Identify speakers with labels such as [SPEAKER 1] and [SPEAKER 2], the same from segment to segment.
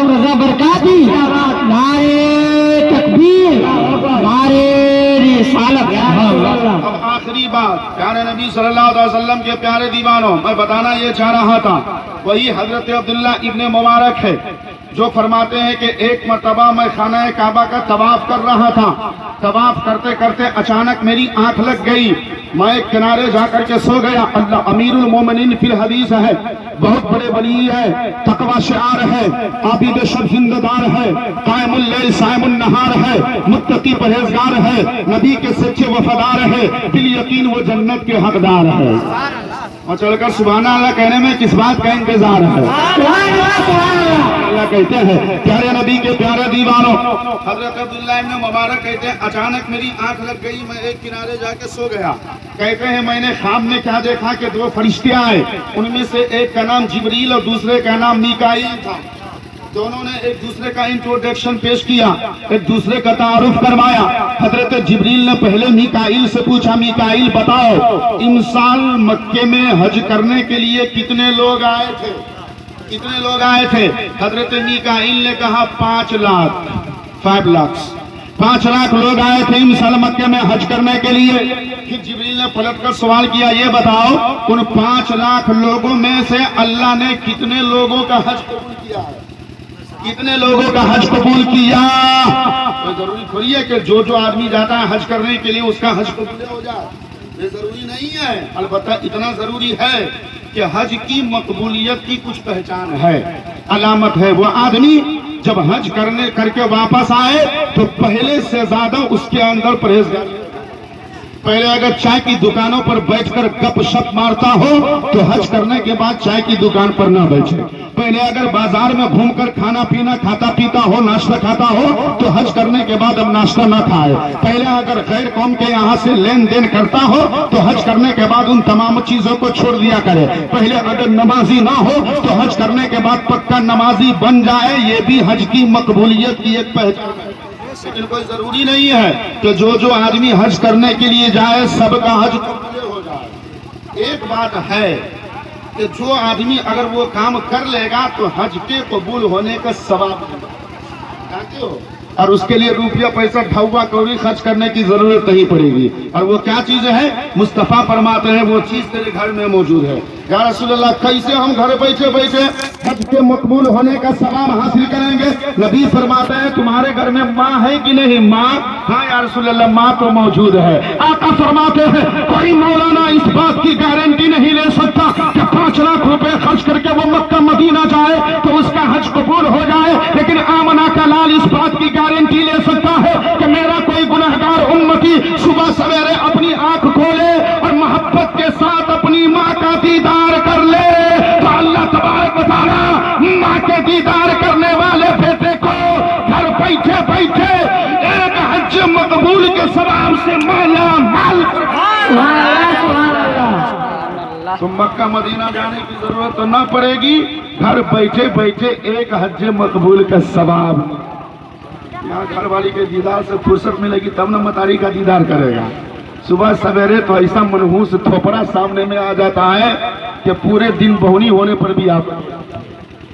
[SPEAKER 1] شب رضا برکاتی، نعرے تکبیر، نعرے رسالت۔
[SPEAKER 2] اب آخری بات پیارے نبی صلی اللہ علیہ وسلم کے پیارے دیوانوں، میں بتانا یہ چاہ رہا تھا، وہی حضرت عبداللہ ابن مبارک ہے جو فرماتے ہیں کہ ایک مرتبہ میں خانہ کعبہ کا طواف کر رہا تھا، طواف کرتے کرتے اچانک میری آنکھ لگ گئی، میں ایک کنارے جا کر کے سو گیا۔ اللہ امیر المومنین فی الحدیث ہے، بہت بڑے ولی ہے، تقوی شعار ہے، عابد شب زندہ ہے، قائم اللیل صائم النہار ہے، متقی پرہیزگار ہے، نبی کے سچے وفادار ہے، بالیقین وہ جنت کے حقدار ہے۔ اور چل کر سبحان اللہ کہنے میں کس بات کا انتظار ہے؟ اللہ کہتے ہیں پیارے نبی کے پیارے دیوانوں، حضرت عبداللہ ابن مبارک کہتے ہیں اچانک میری آنکھ لگ گئی، میں ایک کنارے جا کے سو گیا۔ کہتے ہیں میں نے خواب میں کیا دیکھا کہ دو فرشتے آئے، ان میں سے ایک کا نام جبریل اور دوسرے کا نام میکائیل تھا۔ دونوں نے ایک دوسرے کا انٹروڈکشن پیش کیا، ایک دوسرے کا تعارف کروایا۔ حضرت جبریل نے پہلے میکائیل سے پوچھا، میکائیل بتاؤ ان سال مکے میں حج کرنے کے لیے کتنے لوگ آئے تھے؟ کتنے لوگ آئے تھے؟ حضرت میکائیل نے کہا 5 لاکھ 5 لاکھ لوگ آئے تھے ان سال مکے میں حج کرنے کے لیے۔ پھر جبریل نے پلٹ کر سوال کیا، یہ بتاؤ ان 5 لاکھ لوگوں میں سے اللہ نے کتنے لوگوں کا حج قبول کیا ہے؟ کتنے لوگوں کا حج قبول کیا؟ تو ضروری تھوڑی ہے کہ جو آدمی جاتا ہے حج کرنے کے لیے اس کا حج قبول ہو جائے، یہ ضروری نہیں ہے۔ البتہ اتنا ضروری ہے کہ حج کی مقبولیت کی کچھ پہچان ہے، علامت ہے۔ وہ آدمی جب حج کر کے واپس آئے تو پہلے سے زیادہ اس کے اندر پرہیزگاری، پہلے اگر چائے کی دکانوں پر بیٹھ کر گپ شپ مارتا ہو تو حج کرنے کے بعد چائے کی دکان پر نہ بیٹھے۔ پہلے اگر بازار میں گھوم کر کھانا پینا کھاتا پیتا ہو، ناشتہ کھاتا ہو تو حج کرنے کے بعد اب ناشتہ نہ کھائے۔ پہلے اگر غیر قوم کے یہاں سے لین دین کرتا ہو تو حج کرنے کے بعد ان تمام چیزوں کو چھوڑ دیا کرے۔ پہلے اگر نمازی نہ ہو تو حج کرنے کے بعد پکا نمازی بن جائے، یہ بھی حج کی مقبولیت کی ایک پہچان ہے۔ لیکن کوئی ضروری نہیں ہے کہ جو آدمی حج کرنے کے لیے جائے سب کا حج قبول ہو جائے۔ ایک بات ہے کہ جو آدمی اگر وہ کام کر لے گا تو حج کے قبول ہونے کا ثواب جانتے ہو، اور اس کے لیے روپیہ پیسہ ڈھوا کوڑی خرچ کرنے کی ضرورت نہیں پڑے گی۔ اور وہ کیا چیز ہے؟ مصطفیٰ فرماتے ہیں وہ چیز تیرے گھر میں موجود ہے۔ یا رسول اللہ کیسے ہم گھر بیٹھے بیٹھے حج کے مقبول ہونے کا ثواب حاصل کریں گے؟ نبی فرماتے ہیں تمہارے گھر میں ماں ہے کہ نہیں؟ ماں؟ ہاں یا رسول اللہ ماں تو موجود ہے۔ آقا فرماتے ہیں کوئی مولانا اس بات کی گارنٹی نہیں لے سکتا کہ 5 لاکھ روپے خرچ کر کے وہ مکہ مدینہ جائے تو اس کا حج قبول ہو جائے، لیکن آمنہ کا لال اس بات کی گارنٹی لے سکتا ہے کہ میرا کوئی گنہگار امتی صبح سویرے اپنی آنکھ کھولے اور محبت کے ساتھ اپنی ماں کا دیدار کر لے تو اللہ تبارک و تعالی ماں کے دیدار کرنے والے بیٹے کو گھر بیٹھے بیٹھے ایک حج مقبول کے ثواب سے مالا مال تو مکہ مدینہ جانے کی ضرورت تو نہ پڑے گی، گھر بیٹھے بیٹھے ایک حج مقبول کا ثواب۔ یہاں گھر والی کے دیدار سے فرصت ملے گی تب نہ متاری کا دیدار کرے گا۔ صبح سویرے تو ایسا منحوس تھوپڑا سامنے میں آ جاتا ہے کہ پورے دن بہنی ہونے پر بھی آپ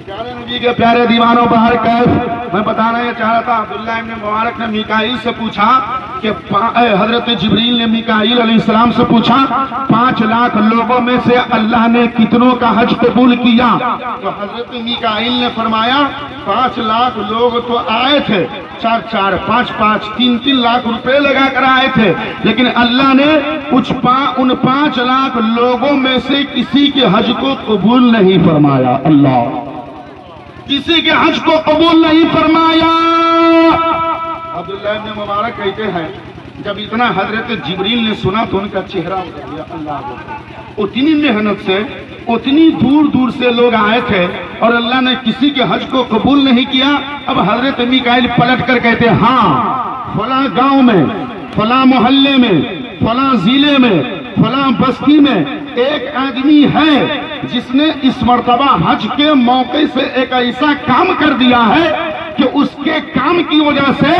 [SPEAKER 2] پیارے نبی کے پیارے دیوانوں باہر کیف میں بتانا یہ چاہ رہا تھا۔ عبداللہ ابن مبارک نے میکائیل سے پوچھا کہ حضرت جبریل نے میکائیل علیہ السلام سے پوچھا 5 لاکھ لوگوں میں سے اللہ نے کتنوں کا حج قبول کیا؟ تو حضرت میکائیل نے فرمایا 5 لاکھ لوگ تو آئے تھے، 4 5 5 3 لاکھ روپے لگا کر آئے تھے، لیکن اللہ نے ان 5 لاکھ لوگوں میں سے کسی کے حج کو قبول نہیں فرمایا۔ اللہ کسی کے حج کو قبول نہیں فرمایا۔ عبداللہ ابن مبارک کہتے ہیں جب اتنا حضرت جبریل نے سنا تو ان کا چہرہ اتر گیا۔ اللہ اتنی محنت سے اتنی دور دور سے لوگ آئے تھے اور اللہ نے کسی کے حج کو قبول نہیں کیا۔ اب حضرت میکائیل پلٹ کر کہتے ہیں ہاں فلاں گاؤں میں، فلاں محلے میں، فلاں ضلع میں، فلاں بستی میں ایک آدمی ہے جس نے اس مرتبہ حج کے موقع سے ایک ایسا کام کر دیا ہے کہ اس کے کام کی وجہ سے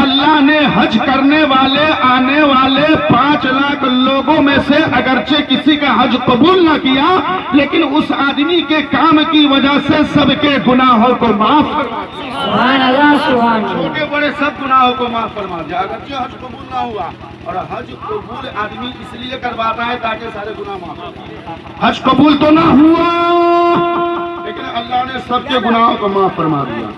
[SPEAKER 2] اللہ نے حج کرنے والے آنے والے 5 لاکھ لوگوں میں سے اگرچہ کسی کا حج قبول نہ کیا، لیکن اس آدمی کے کام کی وجہ سے سب کے گناہوں کو معاف فرما دیا۔
[SPEAKER 3] سبحان اللہ، سبحان اللہ۔
[SPEAKER 2] چھوٹے بڑے سب گناہوں کو معاف فرما دیا۔ اگرچہ حج قبول نہ ہوا، اور حج قبول آدمی اس لیے کرواتا ہے تاکہ سارے گناہ معاف ہو جائیں۔ حج قبول تو نہ ہوا، لیکن اللہ نے سب کے گناہوں کو معاف فرما دیا۔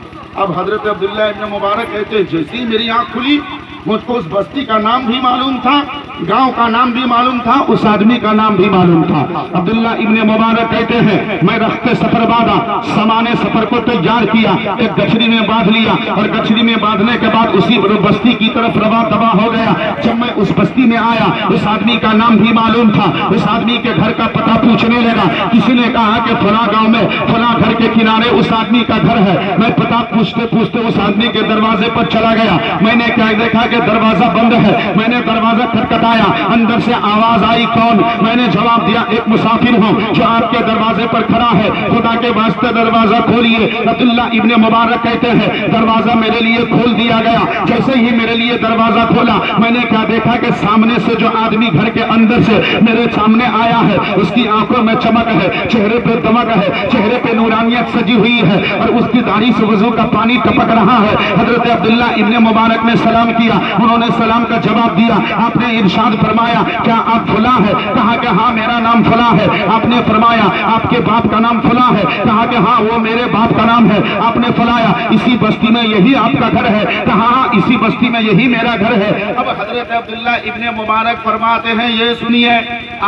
[SPEAKER 2] اب حضرت عبداللہ ابن مبارک کہتے ہیں جیسی میری آنکھ کھلی، مجھ کو اس بستی کا نام بھی معلوم تھا، گاؤں کا نام بھی معلوم تھا، اس آدمی کا نام بھی معلوم تھا۔ عبداللہ ابن مبارک کہتے ہیں میں رخت سفر باندھا، سامان سفر کو تیار کیا، ایک گچھڑی میں باندھ لیا، اور گچھڑی میں باندھنے کے بعد اسی بستی کی طرف رواں دبا ہو گیا۔ جب میں اس بستی میں آیا، اس آدمی کا نام بھی معلوم تھا، اس آدمی کے گھر کا پتہ پوچھنے لگا۔ کسی نے کہا کہ فلاں گاؤں میں فلاں گھر کے کنارے اس آدمی کا گھر ہے۔ میں پتہ پوچھتے پوچھتے اس آدمی کے دروازے پر چلا گیا۔ میں نے کیا دیکھا کہ دروازہ بند ہے۔ میں نے دروازہ کھٹکھٹایا، اندر سے آواز آئی کون؟ میں نے جواب دیا ایک مسافر ہوں جو آپ کے دروازے پر کھڑا ہے، خدا کے واسطے دروازہ کھولیے۔ عبداللہ ابن مبارک کہتے ہیں دروازہ میرے لیے کھول دیا گیا۔ جیسے ہی میرے لیے دروازہ کھولا، میں نے کیا دیکھا کہ سامنے سے جو آدمی گھر کے اندر سے میرے سامنے آیا ہے، اس کی آنکھوں میں چمک ہے، چہرے پہ دمک ہے، چہرے پہ نورانیت سجی ہوئی ہے، اور اس کی داڑھی سے وضو کا پانی ٹپک رہا ہے۔ حضرت عبداللہ ابن مبارک نے سلام کیا، انہوں نے سلام کا جواب دیا۔ آپ نے ارشاد فرمایا کیا آپ فلاں ہے؟ کہا کہ ہاں میرا نام فلاں ہے۔ آپ نے فرمایا آپ کے باپ کا نام فلاں ہے؟ کہا کہ ہاں وہ میرے باپ کا نام ہے۔ آپ نے فرمایا اسی بستی میں یہی آپ کا گھر ہے؟ کہا ہاں اسی بستی میں یہی میرا گھر ہے۔ اب حضرت عبداللہ ابن مبارک فرماتے ہیں یہ سنیے،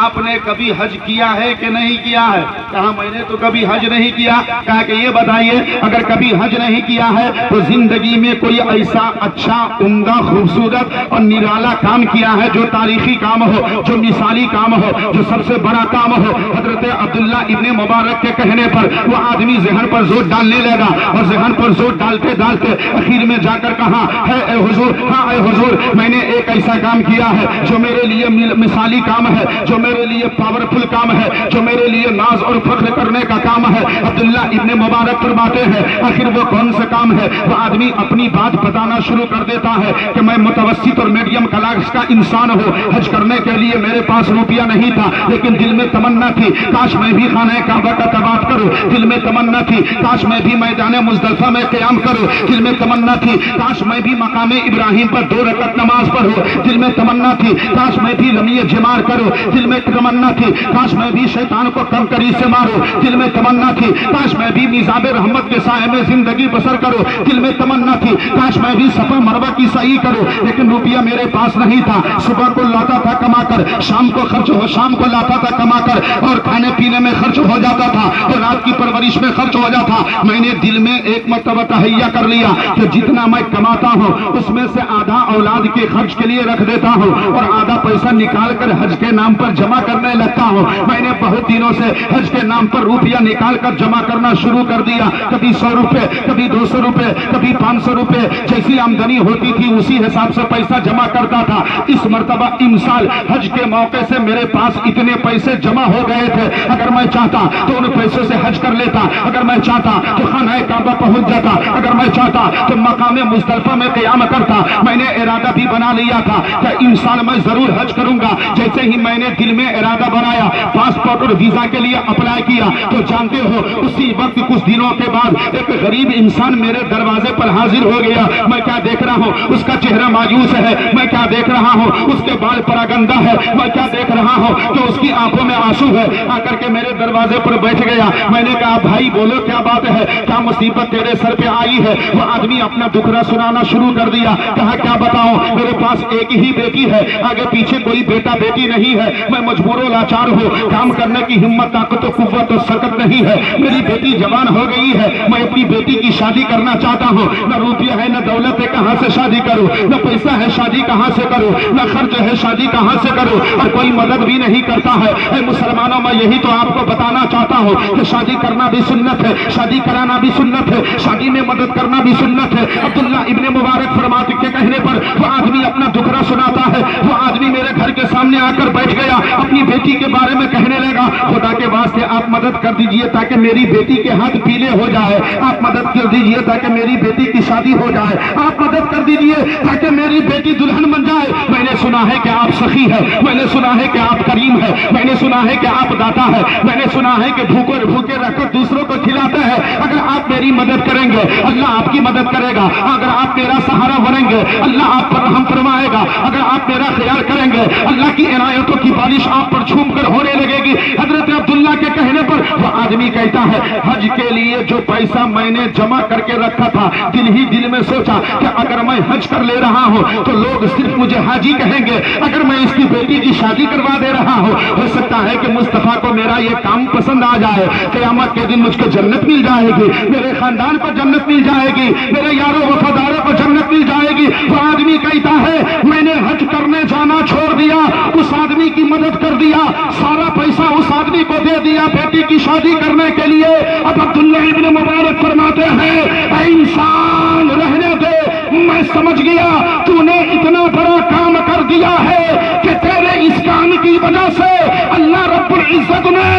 [SPEAKER 2] آپ نے کبھی حج کیا ہے کہ نہیں کیا ہے؟ کہا میں نے تو کبھی حج نہیں کیا۔ کہا کہ یہ بتائیے اگر کبھی حج نہیں کیا ہے تو زندگی میں کوئی ایسا اچھا عمدہ خوبصورت اور نرالا کام کیا ہے جو تاریخی کام ہو، جو مثالی کام ہو، جو سب سے بڑا کام ہو؟ حضرت عبداللہ ابن مبارک کے کہنے پر وہ آدمی ذہن پر زور ڈالنے لگا، اور ذہن پر زور ڈالتے ڈالتے اخیر میں جا کر کہا ہے اے حضور، ہاں اے حضور میں نے ایک ایسا کام کیا ہے جو میرے لیے مثالی کام ہے، جو میرے لیے پاورفل کام ہے، جو میرے لیے ناز اور فخر کرنے کا کام ہے۔ عبداللہ ابن مبارک فرماتے ہیں آخر وہ کون سا کام ہے؟ وہ آدمی اپنی بات بتانا شروع کر دیتا ہے کہ میں متوسط اور میڈیم کلاس کا انسان ہوں، حج کرنے کے لیے میرے پاس روپیہ نہیں تھا، لیکن دل میں تمنا تھی کاش میں بھی خانہ کعبہ کا طواف کروں، دل میں تمنا تھی کاش میں بھی میدان مزدلفہ میں قیام کروں، دل میں تمنا تھی کاش میں بھی مقام ابراہیم پر 2 رکعت نماز پڑھوں، دل میں تمنا تھی کاش میں بھی رمی جمار کروں، دل میں تمنا تھی کاش میں بھی شیطان کو کنکری سے ماروں، دل میں تمنا تھی کاش میں بھی میزاب رحمت کے سائے میں زندگی بسر کروں، دل میں تمنا تھی کاش میں بھی صفا مروہ کی سعی کروں، لیکن روپیہ میرے پاس نہیں تھا۔ صبح کو لاتا تھا کما کر، شام کو لاتا تھا کما کر، اور کھانے پینے میں خرچ ہو جاتا تھا، اور رات کی پرورش میں خرچ ہو جاتا۔ میں نے دل میں ایک مرتبہ تہیہ کر لیا کہ جتنا میں کماتا ہوں اس میں سے آدھا اولاد کے خرچ کے لیے رکھ دیتا ہوں، اور آدھا پیسہ نکال کر حج کے نام پر جمع کرنے لگتا ہوں۔ میں نے بہت دنوں سے حج کے نام پر روپیہ نکال کر جمع کرنا شروع کر دیا، کبھی 100 روپے، کبھی 200 روپے، کبھی 500 روپے، جیسی آمدنی ہوتی تھی اسی حساب سے پیسہ جمع کرتا تھا۔ اس مرتبہ امسال حج کے موقع سے میرے پاس اتنے پیسے جمع ہو گئے تھے، اگر میں چاہتا تو ان پیسوں سے حج کر لیتا، اگر میں چاہتا تو خانہ کعبہ پہنچ جاتا، اگر میں چاہتا تو مقام مزدلفہ میں قیام کرتا۔ میں نے ارادہ بھی بنا لیا تھا کہ امسال میں ضرور حج کروں گا۔ جیسے ہی میں نے دل میں ارادہ بنایا، پاسپورٹ اور ویزا کے لیے اپلائی کیا، تو جانتے ہو اسی وقت کچھ دنوں کے بعد ایک غریب انسان میرے دروازے پر حاضر ہو گیا۔ میں کیا دیکھ رہا ہوں اس کا چہرہ مایوس ہے، میں کیا دیکھ رہا ہوں اس کے بال پراگندہ ہے، میں کیا دیکھ رہا ہوں کہ اس کی آنکھوں میں آنسو ہے۔ آ کر کے میرے دروازے پر بیٹھ گیا۔ میں نے کہا بھائی بولو کیا بات ہے، کیا مصیبت تیرے سر پہ آئی ہے؟ وہ آدمی اپنا دکھڑا سنانا شروع کر دیا۔ کہا کیا بتاؤں، میرے پاس ایک ہی بیٹی ہے، آگے پیچھے کوئی بیٹا بیٹی نہیں ہے، میں مجبور و لاچار ہوں، کام کرنے کی ہمت طاقت و قوت و سکت نہیں ہے، میری بیٹی جوان ہو گئی ہے، میں اپنی بیٹی کی شادی کرنا چاہتا ہوں، نہ روپیہ ہے نہ دولت ہے، کہاں سے شادی کروں، نہ پیسہ ہے شادی کہاں سے کروں، نہ خرچ ہے شادی کہاں سے کروں، اور کوئی مدد بھی نہیں کرتا ہے۔ اے مسلمانوں میں یہی تو آپ کو بتانا چاہتا ہوں کہ شادی کرنا بھی سنت ہے، شادی کرانا بھی سنت ہے، شادی شادی میں مدد کرنا بھی سنت ہے۔ عبداللہ ابن مبارک فرماتے کے کہنے پر وہ آدمی اپنا دکھرا سناتا ہے، وہ آدمی میرے گھر کے سامنے آ کر بیٹھ گیا، اپنی بیٹی کے بارے میں کہنے لگا خدا کے واسطے آپ مدد کر دیجئے تاکہ میری بیٹی کے ہاتھ پیلے ہو جائے، آپ مدد کر دیجئے تاکہ میری بیٹی کی شادی ہو جائے، آپ مدد کر دیجئے تاکہ میری بیٹی دلہن بن جائے۔ میں نے سنا ہے کہ آپ سخی ہے، میں نے سنا ہے کہ آپ کریم ہے، میں نے سنا ہے کہ آپ داتا ہے، میں نے سنا ہے کہ بھوکے رکھ کر دوسروں کو کھلاتے ہیں۔ اگر آپ میری مدد کریں گے اللہ آپ کی مدد کرے گا، اگر آپ میرا سہارا بنیں گے اللہ آپ پر رحم فرمائے گا، اگر آپ میرا خیال کریں گے اللہ کی عنایتوں کی بارش آپ پر چھوم کر ہونے لگے گی۔ حضرت عبداللہ کے کہنے پر وہ آدمی کہتا ہے حج کے لیے جو پیسہ میں نے جمع کر کے رکھا تھا، دل میں سوچا کہ اگر میں حج کر لے رہا ہوں تو لوگ صرف مجھے حاجی کہیں گے، اگر میں اس کی بیٹی کی شادی کروا دے رہا ہوں ہو سکتا ہے کہ مصطفیٰ کو میرا یہ کام پسند آ جائے، قیامت کے دن مجھ کو جنت مل جائے گی، میرے خاندان کو جنت مل جائے گی، میرے یاروں وفاداروں کو جنت مل جائے گی۔ وہ آدمی کہتا ہے میں نے حج کرنے جانا چھوڑ دیا، اس آدمی کی مدد کر دیا، سارا پیسہ اس آدمی کو دے دیا بیٹی کی شادی کرنے کے لیے۔ اب عبداللہ ابن مبارک فرماتے ہیں اے انسان رہنے دے، میں سمجھ گیا تو نے اتنا بڑا کام کر دیا ہے کہ تیرے اس کام کی وجہ سے اللہ رب العزت نے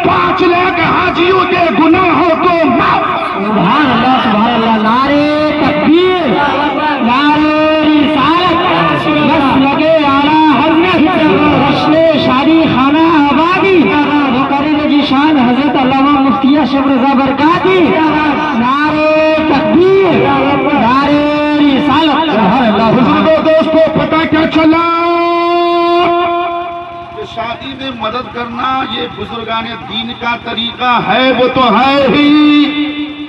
[SPEAKER 2] 5 لاکھ حاجیوں کے گناہوں کو معاف۔
[SPEAKER 1] سبحان اللہ، نعرے تکبیر، نعرے رسالت، بس لگے اعلیٰ حضرت، جشن شادی خانہ آبادی، مقرر جی شان حضرت علامہ مفتی اشرف رضا برکاتی، نعرے تکبیر، نعرے رسالت۔ سبحان اللہ۔
[SPEAKER 2] بزرگوں دوستوں پتہ کیا چلا کہ شادی میں مدد کرنا یہ بزرگان دین کا طریقہ ہے، وہ تو ہے ہی،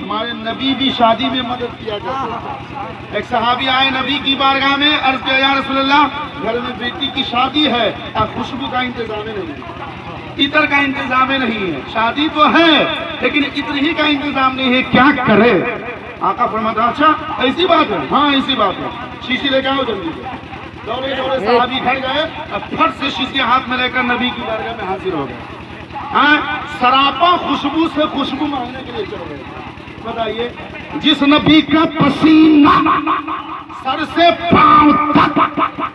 [SPEAKER 2] ہمارے نبی بھی شادی میں مدد کیا کرتے تھے۔ ایک صحابی آئے نبی کی بارگاہ میں، عرض کیا یا رسول اللہ گھر میں بیٹی کی شادی ہے، خوشبو کا انتظام نہیں ہے، عطر کا انتظام نہیں ہے، شادی تو ہے لیکن عطر ہی کا انتظام نہیں ہے، کیا کرے؟ آقا فرماتا اچھا ایسی بات ہے، ہاں ایسی بات ہے، شیشی لے کے آؤ جلدی سے۔ دوڑے صحابی گھر گئے، اب پھٹ سے شیشی ہاتھ میں لے کر نبی کی بارگاہ میں حاضر ہو گئے، ہاں سراپا خوشبو سے خوشبو مانگنے کے لیے چل گئے۔ بتائیے جس نبی کا پسینہ سر سے پاؤں تک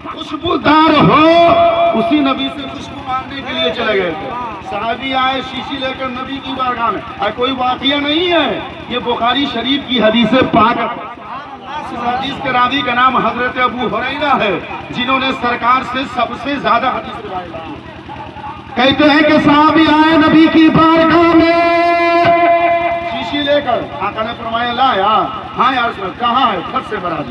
[SPEAKER 2] خوشبودار ہو اسی نبی سے خوشبو مانگنے کے لیے چلے گئے تھے۔ صحابی آئے شیشی لے کر نبی کی بارگاہ میں، کوئی واقعہ نہیں ہے، یہ بخاری شریف کی حدیث پاک۔ اس حدیث کے راوی کا نام حضرت ابو ہریرہ ہے، جنہوں نے سرکار سے سب سے زیادہ حدیث روایت کی۔ کہتے ہیں کہ صحابی آئے نبی کی بارگاہ میں شیشی لے کر، آقا نے فرمایا لا یار، ہاں یار کہاں ہے؟ گھر سے بڑھا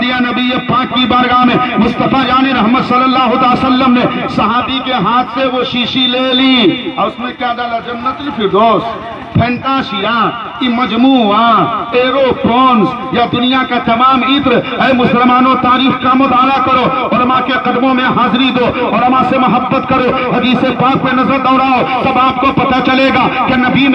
[SPEAKER 2] دیا نبی پاک کی بارگاہ میں۔ مصطفیٰ جان رحمت صلی اللہ علیہ وسلم نے صحابی کے ہاتھ سے وہ شیشی لے لی اور اس میں کیا ڈالا؟ جنت الفردوس، فینٹاشیا، مجموعہ، ایروپونز یا دنیا کا تمام عطر۔ اے مسلمانوں تاریخ کا مطالعہ کرو، علماء کے قدموں میں حاضری دو، علماء سے محبت کرو، حدیث پاک پہ نظر دوڑاؤ، تب آپ کو پتہ چلے گا کہ نبی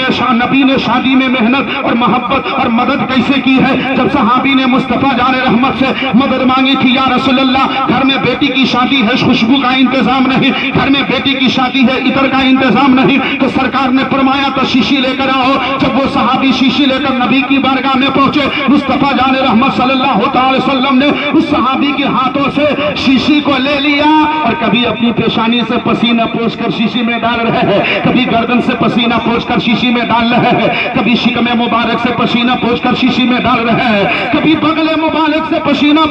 [SPEAKER 2] نے شادی میں محنت اور محبت اور مدد کیسے کی ہے۔ جب صحابی نے مصطفیٰ جان رحمت سے مدد مانگی تھی یا رسول اللہ گھر میں بیٹی کی شادی ہے، خوشبو کا انتظام نہیں، گھر میں بیٹی کی شادی ہے، عطر کا انتظام نہیں، تو سرکار نے فرمایا تو شیشی لے کر آؤ۔ جب وہ صحابی شیشی لے کر نبی کی بارگاہ میں پہنچے، مصطفیٰ جان رحمت صلی اللہ علیہ وسلم نے اس صحابی کے ہاتھوں سے شیشی کو لے لیا اور کبھی اپنی پیشانی سے پسینہ پوچھ کر شیشی میں ڈال رہے ہیں، کبھی گردن سے پسینہ پوچھ کر شیشی میں ڈال رہے ہیں، کبھی شکم مبارک سے پسینہ پوچھ کر شیشی میں ڈال رہے ہیں، کبھی بغل مبارک سے پسینہ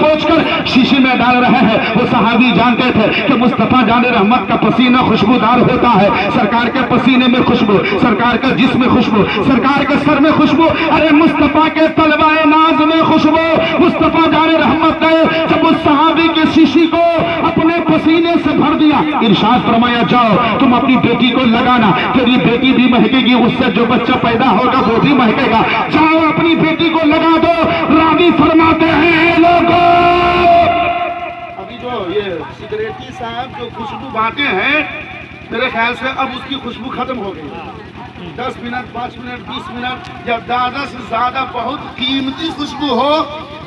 [SPEAKER 2] پوچھ کر شیشی میں ڈال رہے ہیں۔ وہ صحابی جانتے تھے کہ مصطفیٰ جان رحمت کا پسینہ خوشبودار ہوتا ہے، سرکار کے پسینے میں خوشبو، سرکار کا جسم میں خوشبو، سرکار کے سر میں خوشبو، ارے مصطفیٰ کے طلبائے ناز میں خوشبو۔ مصطفیٰ جان رحمت نے جب اس صحابی کے شیشی کو اپنے پسینے سے بھر دیا، ارشاد فرمایا جاؤ تم اپنی بیٹی کو لگانا، تیری بیٹی بھی مہکے گی، اس سے جو بچہ پیدا ہوگا وہ بھی مہکے گا، جاؤ اپنی بیٹی کو لگا دو۔ راوی فرماتے ہیں لوگوں ابھی جو یہ سگریٹی صاحب جو خوشبو بانٹے ہیں میرے خیال سے اب اس کی خوشبو ختم ہو گئی۔ 10 منٹ 5 منٹ 20 منٹ یا زیادہ سے زیادہ بہت قیمتی خوشبو ہو،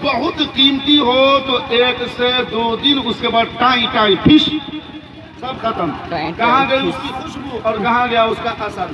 [SPEAKER 2] بہت قیمتی ہو تو 1 سے 2 دن، اس کے بعد ٹائی فش سب ختم۔ کہاں گئی اس کی خوشبو اور کہاں گیا اس کا اثر؟